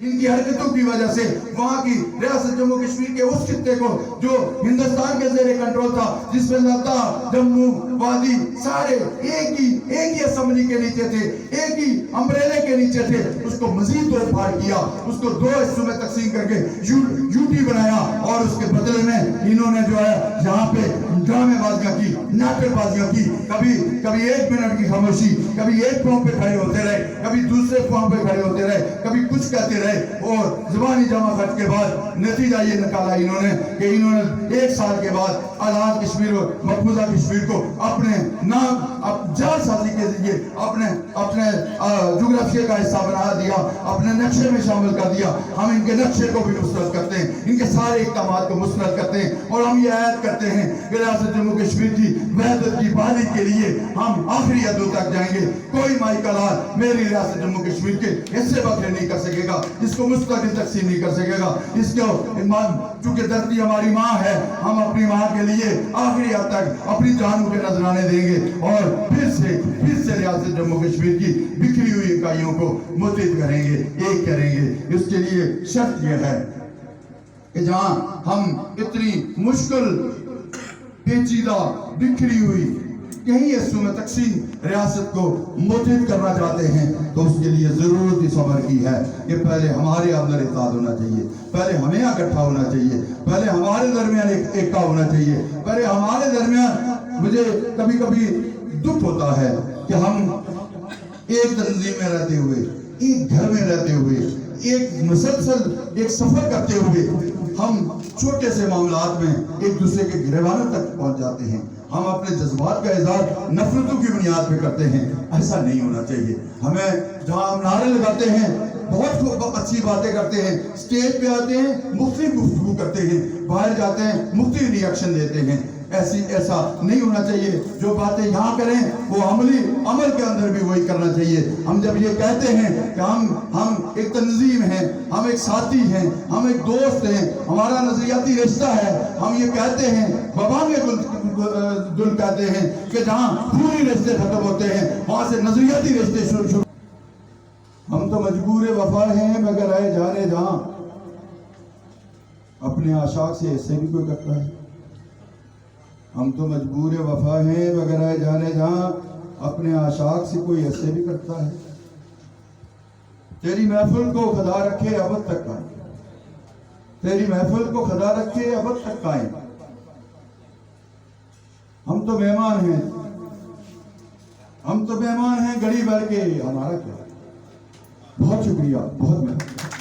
ان کی حرکتوں کی وجہ سے وہاں کی ریاست جموں کشمیر کے اس خطے کو جو ہندوستان کے زیر کنٹرول تھا، جس میں لداخ، جموں، وادی سارے ایک ہی اسمبلی کے نیچے تھے، ایک ہی امبریلے کے نیچے تھے، اس کو مزید توڑ پھاڑ کیا، اس کو دو حصوں میں تقسیم کر کے یوٹی بنایا، اور اس کے بدلے میں انہوں نے جو ہے یہاں پہ ڈرامے بازیاں کی، ناٹک بازیاں کی، کبھی 1 منٹ کی خاموشی، کبھی ایک پاؤں پہ کھڑے ہوتے رہے، کبھی دوسرے پاؤں پہ کھڑے ہوتے رہے، کبھی کچھ کہتے رہے، اور زبانی جمع خرچ کے بعد نتیجہ یہ نکالا انہوں نے کہ انہوں نے 1 سال کے بعد آزاد کشمیر اور مقبوضہ کشمیر کو اپنے نام جال سازی کے ذریعے اپنے جغرافیے کا حصہ بنا دیا، اپنے نقشے میں شامل کر دیا۔ ہم ان کے نقشے کو بھی مسترد کرتے ہیں، ان کے سارے اقدامات کو مسترد کرتے ہیں، اور ہم یہ عہد کرتے ہیں کہ ریاست جموں کشمیر کی وحدت کی بحالی کے لیے ہم آخری حدوں تک جائیں گے۔ کوئی مائی کا لال میری ریاست جموں کشمیر کے حصے بکھرے نہیں کر سکے گا، اس کو مستقل تقسیم نہیں کر سکے گا۔ اس کو چونکہ دھرتی ہماری ماں ہے، ہم اپنی ماں کے لیے آخری حد تک اپنی جانوں کے نذرانے دیں گے، اور پھر سے ریاست جموں کشمیر کی بکھری ہوئی اکائیوں کو متحد کریں گے، ایک کریں گے۔ اس کے لیے شرط یہ ہے کہ جہاں ہم اتنی مشکل، پیچیدہ، بکھری ہوئی کہیں حصوں میں تقسیم ریاست کو متحد کرنا چاہتے ہیں، تو اس کے لیے ضرورت اس عمر کی ہے کہ پہلے ہمارے اندر اتحاد ہونا چاہیے، پہلے ہمیں اکٹھا ہونا چاہیے، پہلے ہمارے درمیان ایکتا ہونا چاہیے، پہلے ہمارے درمیان۔ مجھے کبھی کبھی دکھ ہوتا ہے کہ ہم ایک تنظیم میں رہتے ہوئے، ایک گھر میں رہتے ہوئے، ایک مسلسل ایک سفر کرتے ہوئے، ہم چھوٹے سے معاملات میں ایک دوسرے کے گریبانوں تک پہنچ جاتے ہیں۔ ہم اپنے جذبات کا اظہار نفرتوں کی بنیاد پہ کرتے ہیں، ایسا نہیں ہونا چاہیے۔ ہمیں جہاں ہم نعرے لگاتے ہیں، بہت اچھی باتیں کرتے ہیں، سٹیج پہ آتے ہیں، مختلف گفتگو کرتے ہیں، باہر جاتے ہیں، مختلف ری ایکشن دیتے ہیں، ایسا نہیں ہونا چاہیے۔ جو باتیں یہاں کریں وہ عمل کے اندر بھی وہی کرنا چاہیے۔ ہم جب یہ کہتے ہیں کہ ہم ایک تنظیم ہیں، ہم ایک ساتھی ہیں، ہم ایک دوست ہیں، ہمارا نظریاتی رشتہ ہے، ہم یہ کہتے ہیں، بابانگ دل کہتے ہیں کہ جہاں پوری رشتے ختم ہوتے ہیں وہاں سے نظریاتی رشتے شروع۔ ہم تو مجبور وفا ہیں مگر آئے جانے جہاں، اپنے عاشق سے ایسے بھی کوئی کرتا ہے۔ ہم تو مجبور وفا ہیں مگر آئے جانے جہاں، اپنے عاشق سے کوئی ایسے بھی کرتا ہے۔ تیری محفل کو خدا رکھے ابد تک قائم، تیری محفل کو خدا رکھے ابد تک قائم۔ ہم تو مہمان ہیں، ہم تو مہمان ہیں گڑی بھر کے، ہمارا کیا۔ بہت شکریہ، بہت مہربانی۔